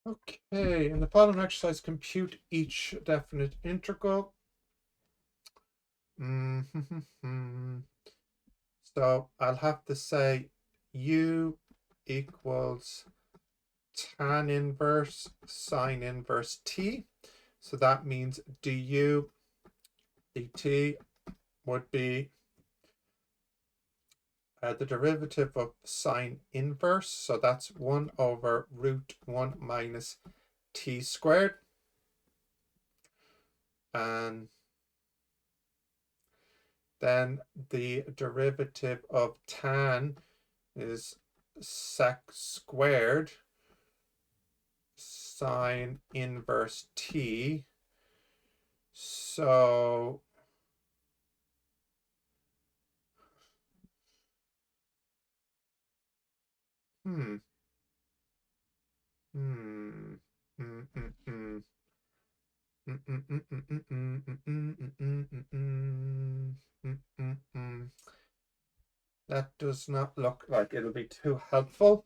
Okay, in the following exercise, compute each definite integral. So I'll have to say u equals tan inverse sine inverse t. So that means du dt would be the derivative of sine inverse. So that's 1 over root 1 minus t squared. And then the derivative of tan is sec squared sine inverse t. So hmm hmm mm, mm, mm. That does not look like it'll be too helpful.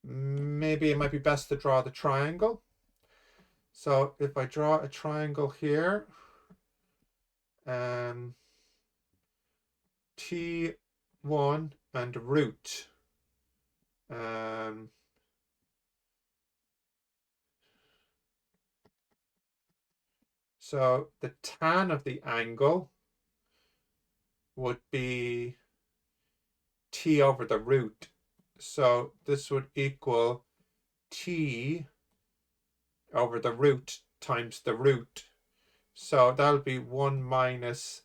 Maybe it might be best to draw the triangle. So if I draw a triangle here, um, T1 and root. Um, so the tan of the angle would be T over the root. So this would equal T over the root times the root. So that'll be 1 minus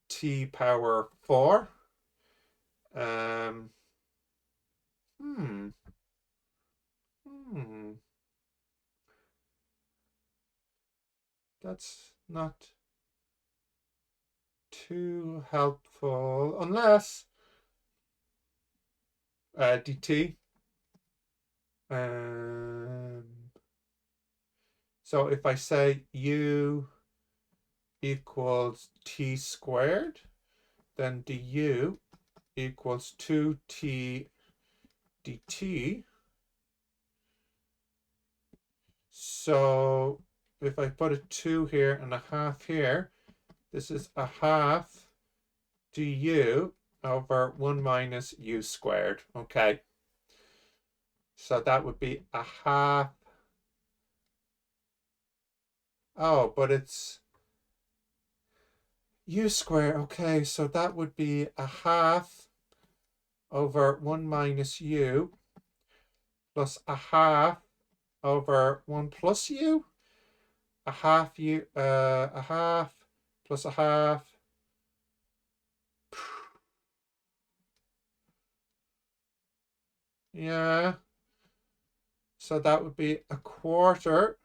T power 4. Um, hmm, hmm. That's not too helpful unless dt. Um, so if I say u equals t squared, then du equals 2t dt. So if I put a 2 here and a half here, this is a half du over 1 minus u squared. Okay. So that would be a half. Oh, but it's u squared. Okay, so that would be a half over 1 minus u plus a half over 1 plus u. A half u, a half plus a half. Yeah. So that would be a quarter.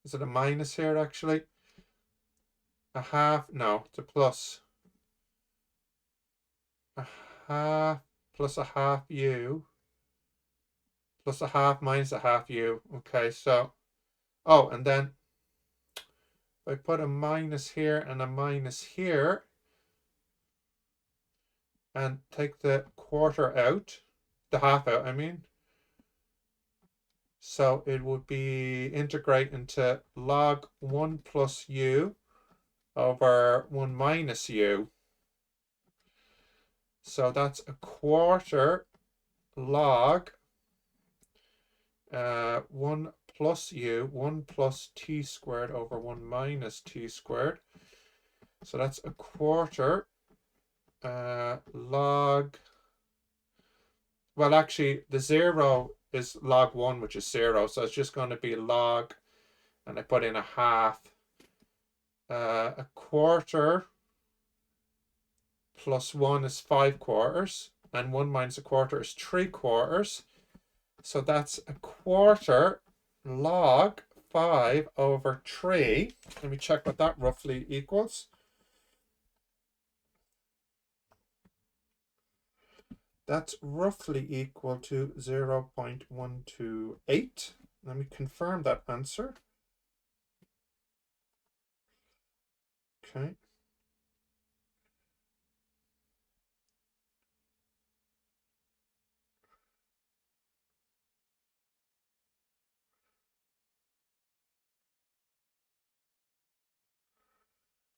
Is it a minus here actually? A half, no, it's a plus. A half plus a half u plus a half minus a half u. Okay, so, oh, and then if I put a minus here and a minus here and take the quarter out, the half out, I mean. So it would be integrate into log 1 plus u over 1 minus u. So that's a quarter log 1 plus u, 1 plus t squared over 1 minus t squared. So that's a quarter log. Well, actually, the 0 is log 1, which is 0. So it's just going to be log, and I put in a half. A quarter plus 1 is 5 quarters, and 1 minus a quarter is 3 quarters. So that's a quarter log 5 over 3. Let me check what that roughly equals. That's roughly equal to 0.128. Let me confirm that answer. Okay.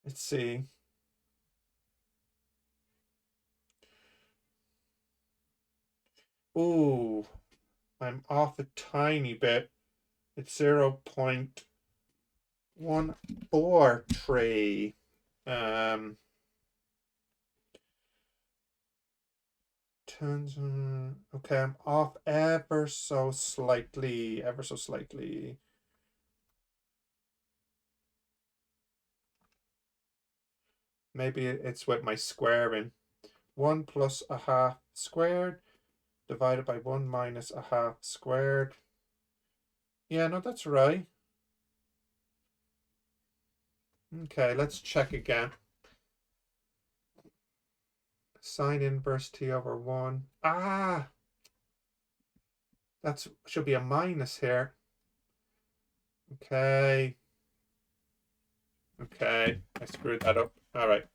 Let's see. Ooh, I'm off a tiny bit. It's 0.143. Um, okay, I'm off ever so slightly, ever so slightly. Maybe it's with my squaring. 1 plus a half squared divided by 1 minus a half squared. Yeah, no, that's right. Okay, let's check again. Sine inverse t over 1. Ah, that should be a minus here. Okay. Okay, I screwed that up. All right,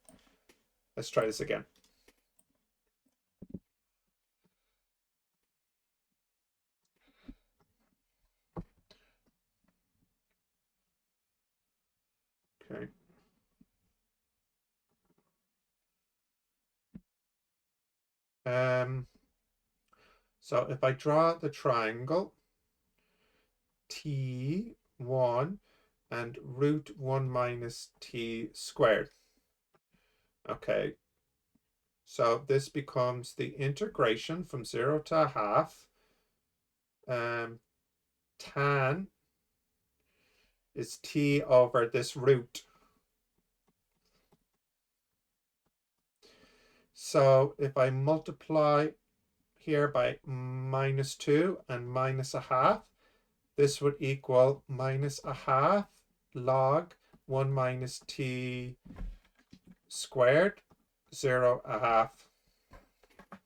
let's try this again. Okay. So if I draw the triangle t1 and root 1 minus t squared. Okay, so this becomes the integration from 0 to a half. Tan is t over this root. So if I multiply here by -2 and minus a half, this would equal minus a half log 1 minus t squared, 0 a half. Let's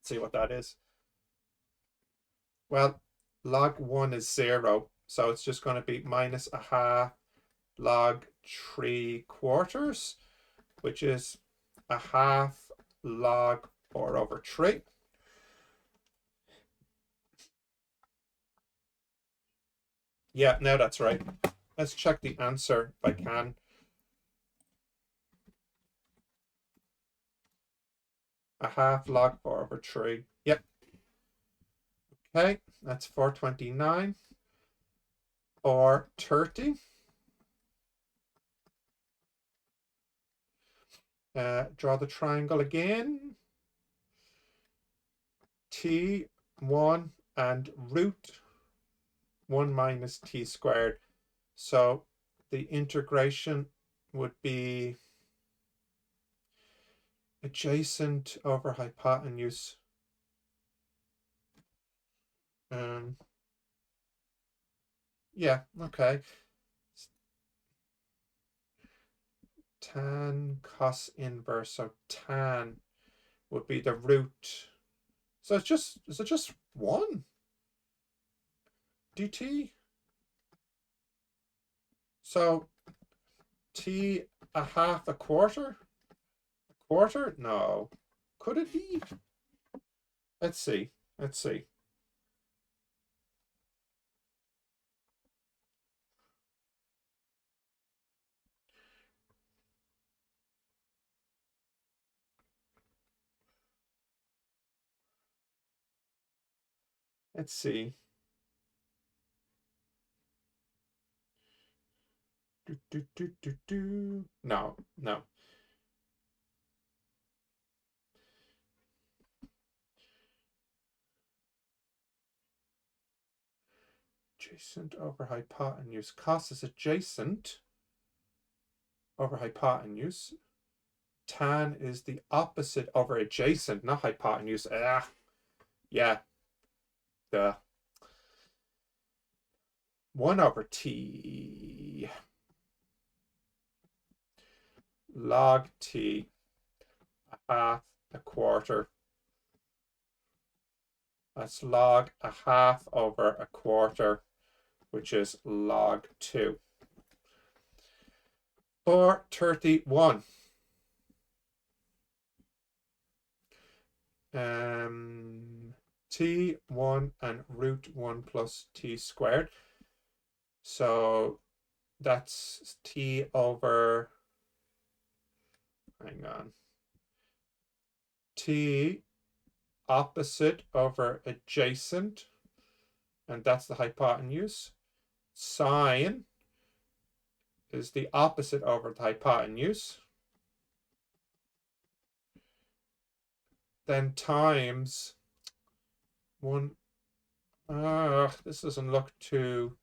see what that is. Well, log 1 is 0, so it's just going to be minus a half log 3/4, which is a half log 4 over 3. Yeah, now that's right. Let's check the answer if I can. A half log 4 over 3. Yep. Okay, that's 429. Or 30. Draw the triangle again. T1 and root 1 minus t squared. So the integration would be adjacent over hypotenuse. Yeah, okay. Tan cos inverse. So tan would be the root. So it's just, is it just 1 dt? So t a half a quarter? A quarter? No. Could it be? Let's see. Let's see. Let's see. No, no. Adjacent over hypotenuse. Cos is adjacent over hypotenuse. Tan is the opposite over adjacent, not hypotenuse. Ah, yeah. The 1 over t log t a half a quarter. That's log a half over a quarter, which is log 2. Or 31. T1 and root 1 plus t squared. So that's t over hang on, t opposite over adjacent, and that's the hypotenuse. Sine is the opposite over the hypotenuse. Then times 1. This doesn't look too...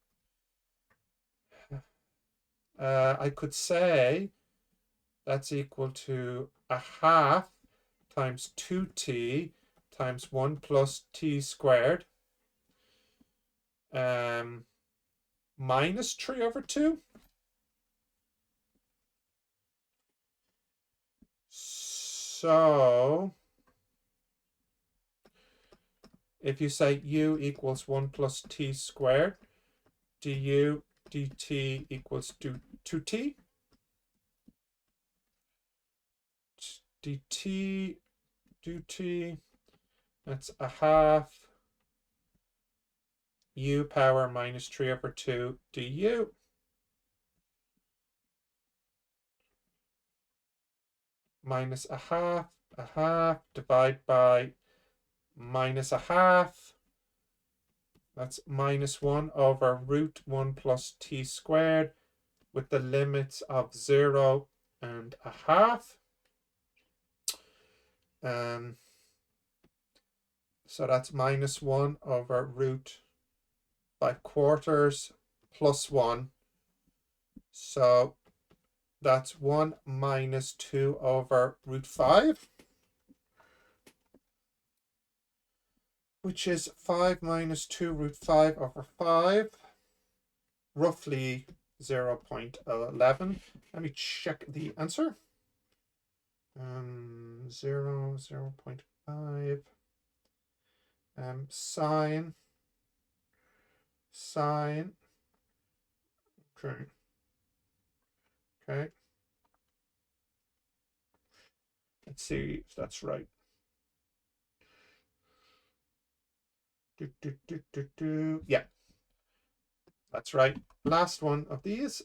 I could say that's equal to a half times 2t times 1 plus t squared minus 3 over 2. So if you say u equals 1 plus t squared, du dt equals 2t. dt dt, that's a half u power minus 3 over 2 du. Minus a half, divide by minus a half. That's minus 1 over root 1 plus t squared with the limits of 0 and a half. So that's minus 1 over root 5/4 plus 1. So that's 1 minus 2 over root 5, which is 5 minus 2 root 5 over 5, roughly 0.11. Let me check the answer. 0.5. Sine. Okay. Let's see if that's right. Yeah, that's right. Last one of these.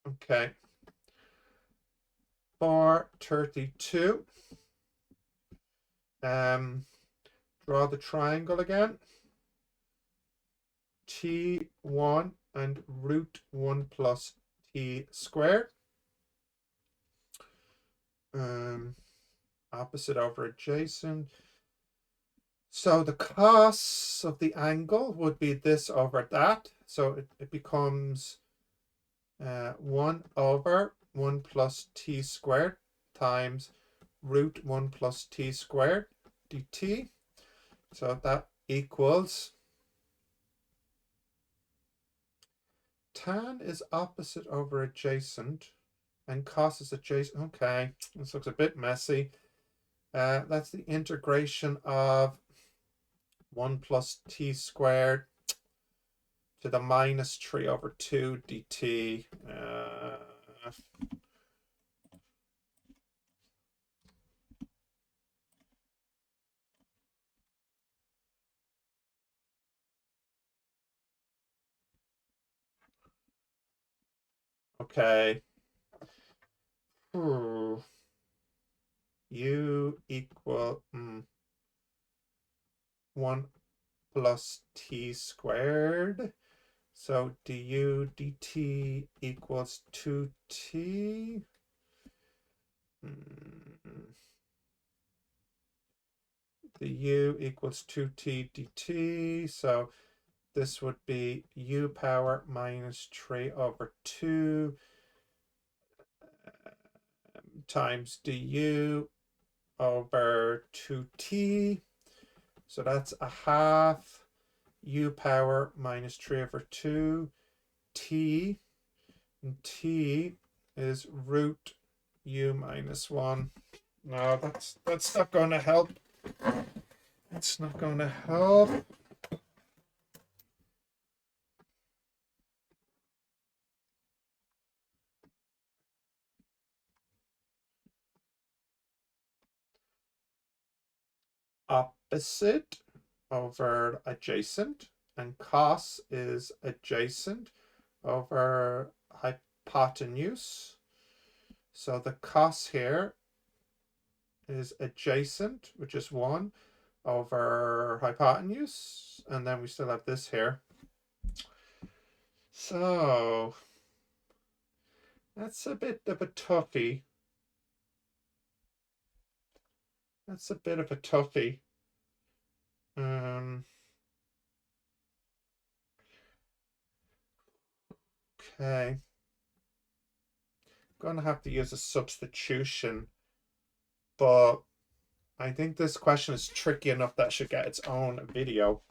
Okay. 432. Draw the triangle again. T1 and root 1 plus t squared. Opposite over adjacent. So the cos of the angle would be this over that. So it becomes 1 over 1 plus t squared times root 1 plus t squared dt. So that equals, tan is opposite over adjacent and cos is adjacent. Okay, this looks a bit messy. That's the integration of 1 plus t squared to the minus 3 over 2 dt. Okay. U equal 1 plus t squared. So du dt equals 2t. The u equals 2t dt. So this would be u power minus 3 over 2 times du over 2t. So that's a half u power minus 3 over 2 t. And t is root u minus 1. No, that's not going to help. It's not going to help. Opposite over adjacent, and cos is adjacent over hypotenuse. So the cos here is adjacent, which is 1 over hypotenuse, and then we still have this here. So that's a bit of a toughie. That's a bit of a toughie. Okay. Gonna have to use a substitution, but I think this question is tricky enough that it should get its own video.